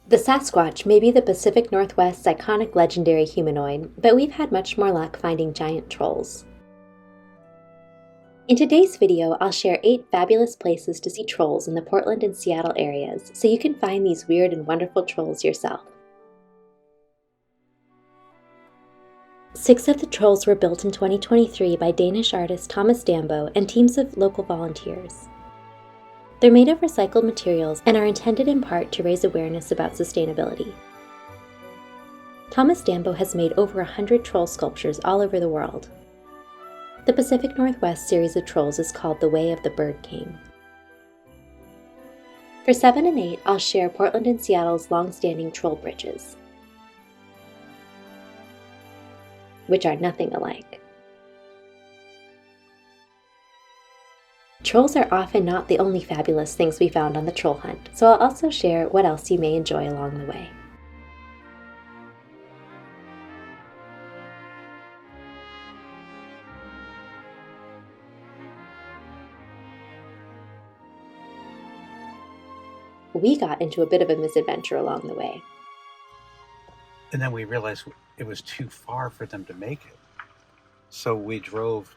The Sasquatch may be the Pacific Northwest's iconic legendary humanoid, but we've had much more luck finding giant trolls. In today's video, I'll share 8 fabulous places to see trolls in the Portland and Seattle areas, so you can find these weird and wonderful trolls yourself. 6 of the trolls were built in 2023 by Danish artist Thomas Dambo and teams of local volunteers. They're made of recycled materials and are intended in part to raise awareness about sustainability. Thomas Dambo has made over 100 troll sculptures all over the world. The Pacific Northwest series of trolls is called The Way of the Bird King. For 7 and 8, I'll share Portland and Seattle's longstanding troll bridges, which are nothing alike. Trolls are often not the only fabulous things we found on the troll hunt, so I'll also share what else you may enjoy along the way. We got into a bit of a misadventure along the way. And then we realized it was too far for them to make it. So we drove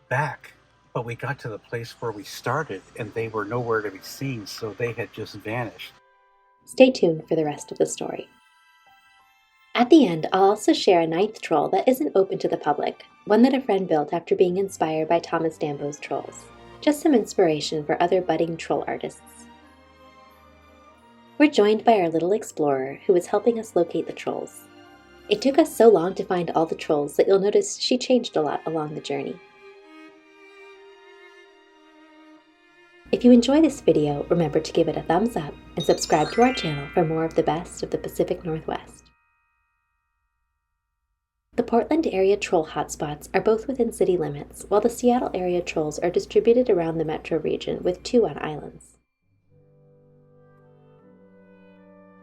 back, but we got to the place where we started and they were nowhere to be seen, so they had just vanished. Stay tuned for the rest of the story. At the end, I'll also share a 9th troll that isn't open to the public, one that a friend built after being inspired by Thomas Dambo's trolls. Just some inspiration for other budding troll artists. We're joined by our little explorer who is helping us locate the trolls. It took us so long to find all the trolls that you'll notice she changed a lot along the journey. If you enjoy this video, remember to give it a thumbs up and subscribe to our channel for more of the best of the Pacific Northwest. The Portland area troll hotspots are both within city limits, while the Seattle area trolls are distributed around the metro region with 2 on islands.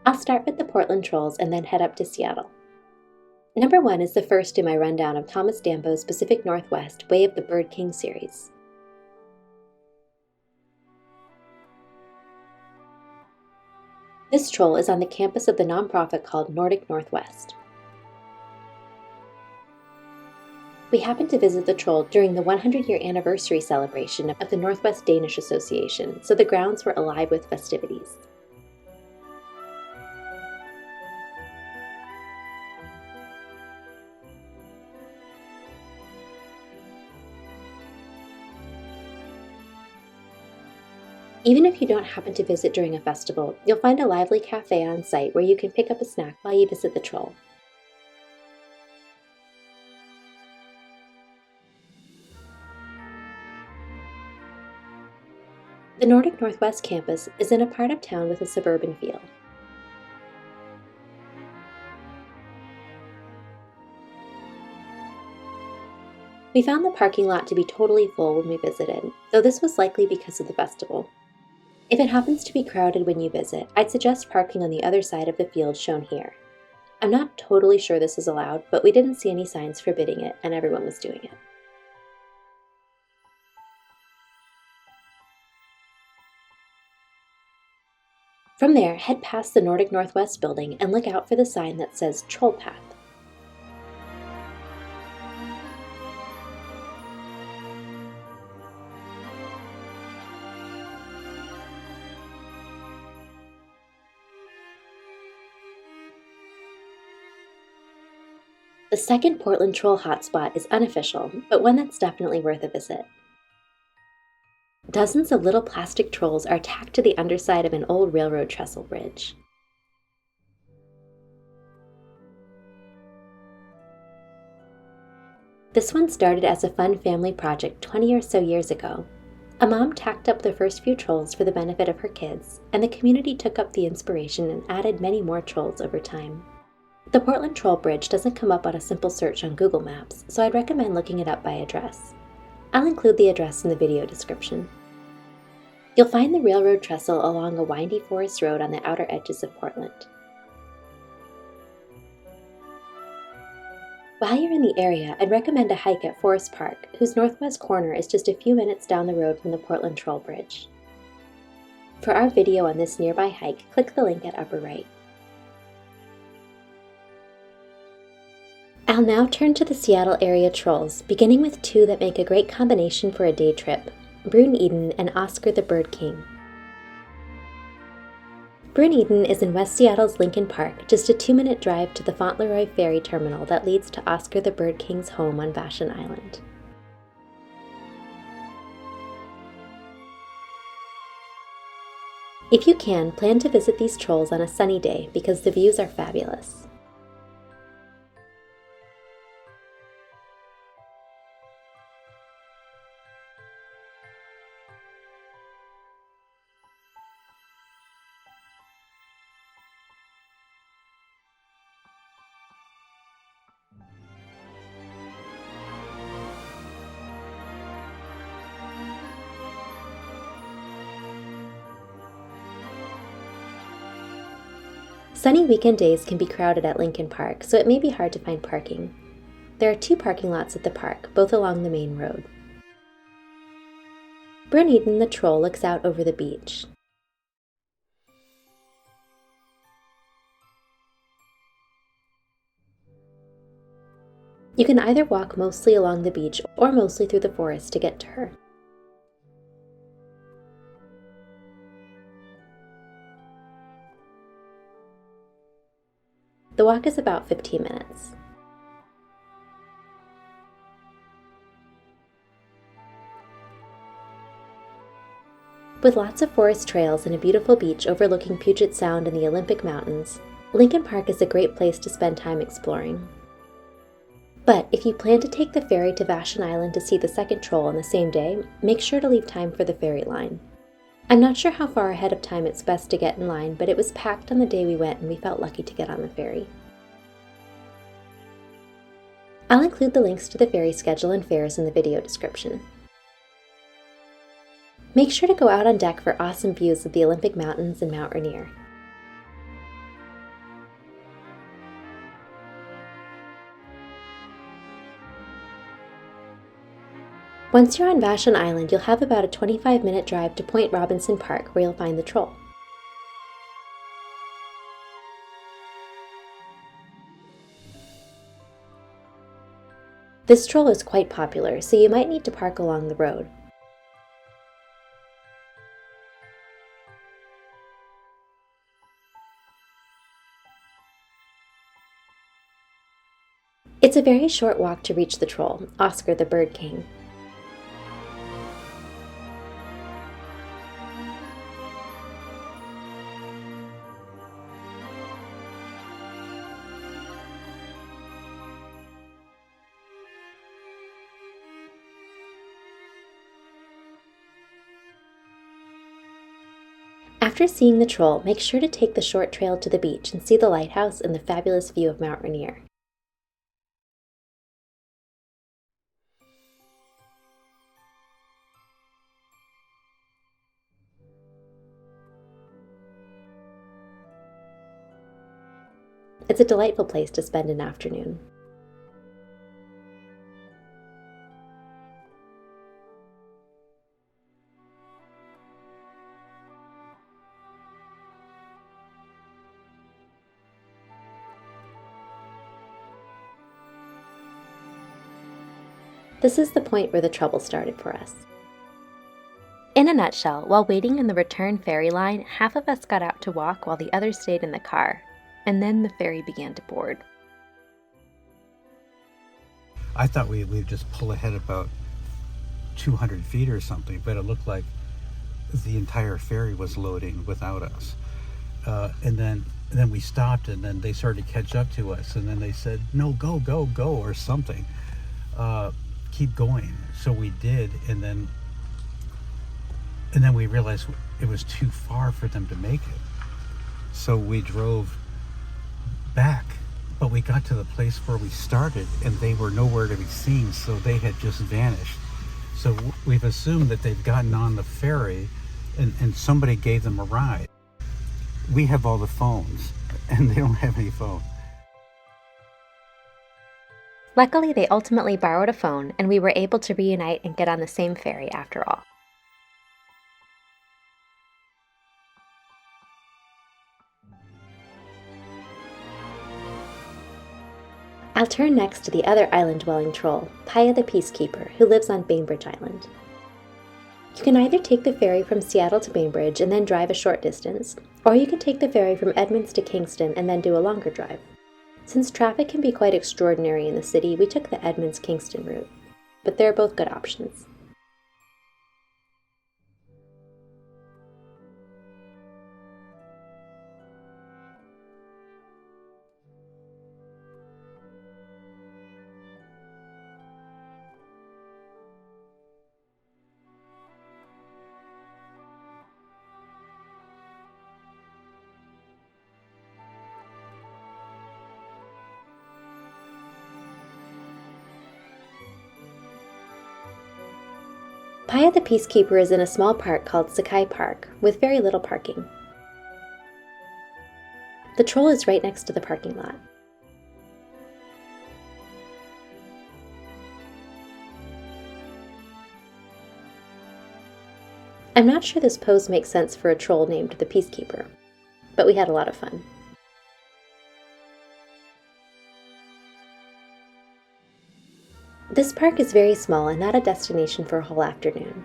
I'll start with the Portland trolls and then head up to Seattle. Number 1 is the first in my rundown of Thomas Dambo's Pacific Northwest Way of the Bird King series. This troll is on the campus of the nonprofit called Nordic Northwest. We happened to visit the troll during the 100-year anniversary celebration of the Northwest Danish Association, so the grounds were alive with festivities. Even if you don't happen to visit during a festival, you'll find a lively cafe on site where you can pick up a snack while you visit the troll. The Nordic Northwest campus is in a part of town with a suburban feel. We found the parking lot to be totally full when we visited, though this was likely because of the festival. If it happens to be crowded when you visit, I'd suggest parking on the other side of the field shown here. I'm not totally sure this is allowed, but we didn't see any signs forbidding it, and everyone was doing it. From there, head past the Nordic Northwest building and look out for the sign that says Troll Path. The second Portland troll hotspot is unofficial, but one that's definitely worth a visit. Dozens of little plastic trolls are tacked to the underside of an old railroad trestle bridge. This one started as a fun family project 20 or so years ago. A mom tacked up the first few trolls for the benefit of her kids, and the community took up the inspiration and added many more trolls over time. The Portland Troll Bridge doesn't come up on a simple search on Google Maps, so I'd recommend looking it up by address. I'll include the address in the video description. You'll find the railroad trestle along a windy forest road on the outer edges of Portland. While you're in the area, I'd recommend a hike at Forest Park, whose northwest corner is just a few minutes down the road from the Portland Troll Bridge. For our video on this nearby hike, click the link at upper right. I'll now turn to the Seattle area trolls, beginning with two that make a great combination for a day trip, Bruun Idun and Oscar the Bird King. Bruun Idun is in West Seattle's Lincoln Park, just a 2-minute drive to the Fauntleroy ferry terminal that leads to Oscar the Bird King's home on Vashon Island. If you can, plan to visit these trolls on a sunny day because the views are fabulous. Sunny weekend days can be crowded at Lincoln Park, so it may be hard to find parking. There are 2 parking lots at the park, both along the main road. Bruun Idun the troll looks out over the beach. You can either walk mostly along the beach or mostly through the forest to get to her. The walk is about 15 minutes. With lots of forest trails and a beautiful beach overlooking Puget Sound and the Olympic Mountains, Lincoln Park is a great place to spend time exploring. But if you plan to take the ferry to Vashon Island to see the second troll on the same day, make sure to leave time for the ferry line. I'm not sure how far ahead of time it's best to get in line, but it was packed on the day we went and we felt lucky to get on the ferry. I'll include the links to the ferry schedule and fares in the video description. Make sure to go out on deck for awesome views of the Olympic Mountains and Mount Rainier. Once you're on Vashon Island, you'll have about a 25-minute drive to Point Robinson Park, where you'll find the troll. This troll is quite popular, so you might need to park along the road. It's a very short walk to reach the troll, Oscar the Bird King. After seeing the troll, make sure to take the short trail to the beach and see the lighthouse and the fabulous view of Mount Rainier. It's a delightful place to spend an afternoon. This is the point where the trouble started for us. In a nutshell, while waiting in the return ferry line, half of us got out to walk while the others stayed in the car, and then the ferry began to board. I thought we'd just pull ahead about 200 feet or something, but it looked like the entire ferry was loading without us. And then we stopped, and then they started to catch up to us, and then they said, "No, go, go, go," or something. Keep going. So we did, and then we realized it was too far for them to make it. So we drove back, but we got to the place where we started, and they were nowhere to be seen, so they had just vanished. So we've assumed that they've gotten on the ferry, and somebody gave them a ride. We have all the phones, and they don't have any phone. Luckily, they ultimately borrowed a phone, and we were able to reunite and get on the same ferry after all. I'll turn next to the other island-dwelling troll, Paya the Peacekeeper, who lives on Bainbridge Island. You can either take the ferry from Seattle to Bainbridge and then drive a short distance, or you can take the ferry from Edmonds to Kingston and then do a longer drive. Since traffic can be quite extraordinary in the city, we took the Edmonds-Kingston route, but they're both good options. Paya the Peacekeeper is in a small park called Issaquah Park, with very little parking. The troll is right next to the parking lot. I'm not sure this pose makes sense for a troll named the Peacekeeper, but we had a lot of fun. This park is very small and not a destination for a whole afternoon.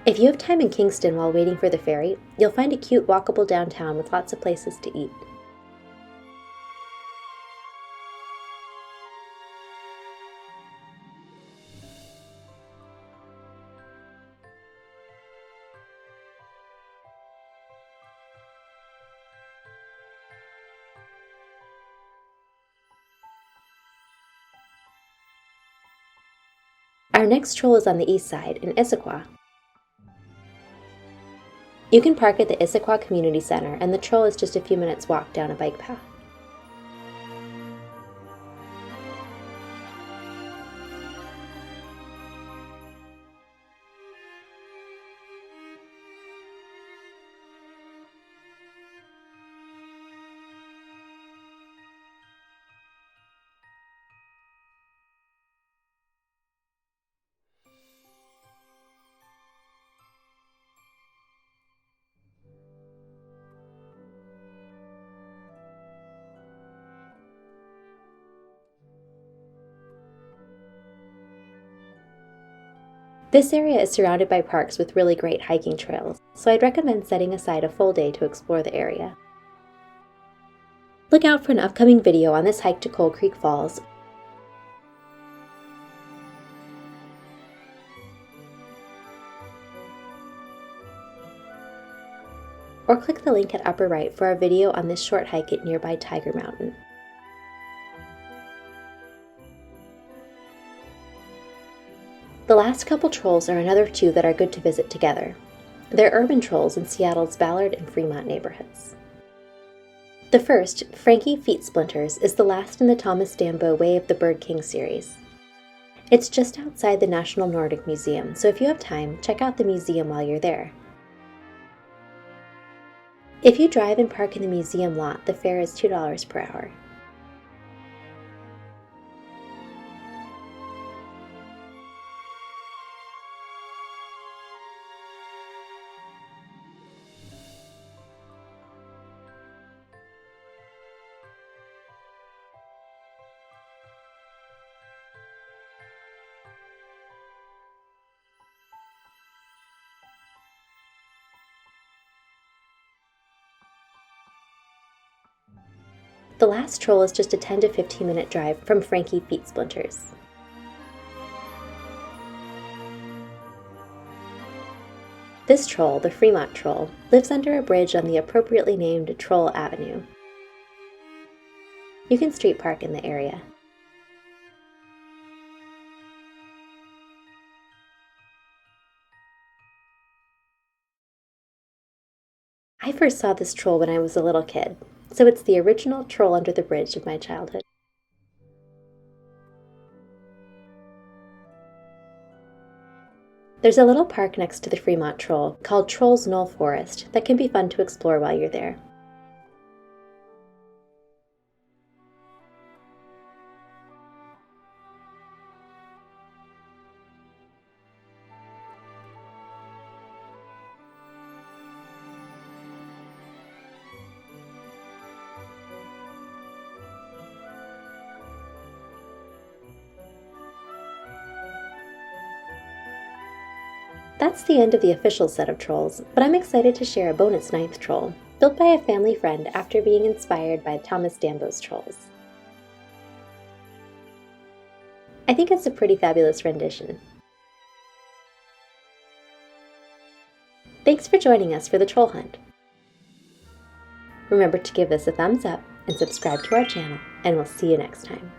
If you have time in Kingston while waiting for the ferry, you'll find a cute walkable downtown with lots of places to eat. Our next troll is on the east side, in Issaquah. You can park at the Issaquah Community Center, and the troll is just a few minutes walk down a bike path. This area is surrounded by parks with really great hiking trails, so I'd recommend setting aside a full day to explore the area. Look out for an upcoming video on this hike to Coal Creek Falls, or click the link at upper right for our video on this short hike at nearby Tiger Mountain. The last couple trolls are another two that are good to visit together. They're urban trolls in Seattle's Ballard and Fremont neighborhoods. The first, Frankie Feetsplinters, is the last in the Thomas Dambo Way of the Bird King series. It's just outside the National Nordic Museum, so if you have time, check out the museum while you're there. If you drive and park in the museum lot, the fare is $2 per hour. The last troll is just a 10 to 15 minute drive from Frankie Feetsplinters. This troll, the Fremont troll, lives under a bridge on the appropriately named Troll Avenue. You can street park in the area. I first saw this troll when I was a little kid, so it's the original troll under the bridge of my childhood. There's a little park next to the Fremont Troll called Troll's Knoll Forest that can be fun to explore while you're there. That's the end of the official set of trolls, but I'm excited to share a bonus 9th troll, built by a family friend after being inspired by Thomas Dambo's trolls. I think it's a pretty fabulous rendition. Thanks for joining us for the troll hunt. Remember to give this a thumbs up and subscribe to our channel, and we'll see you next time.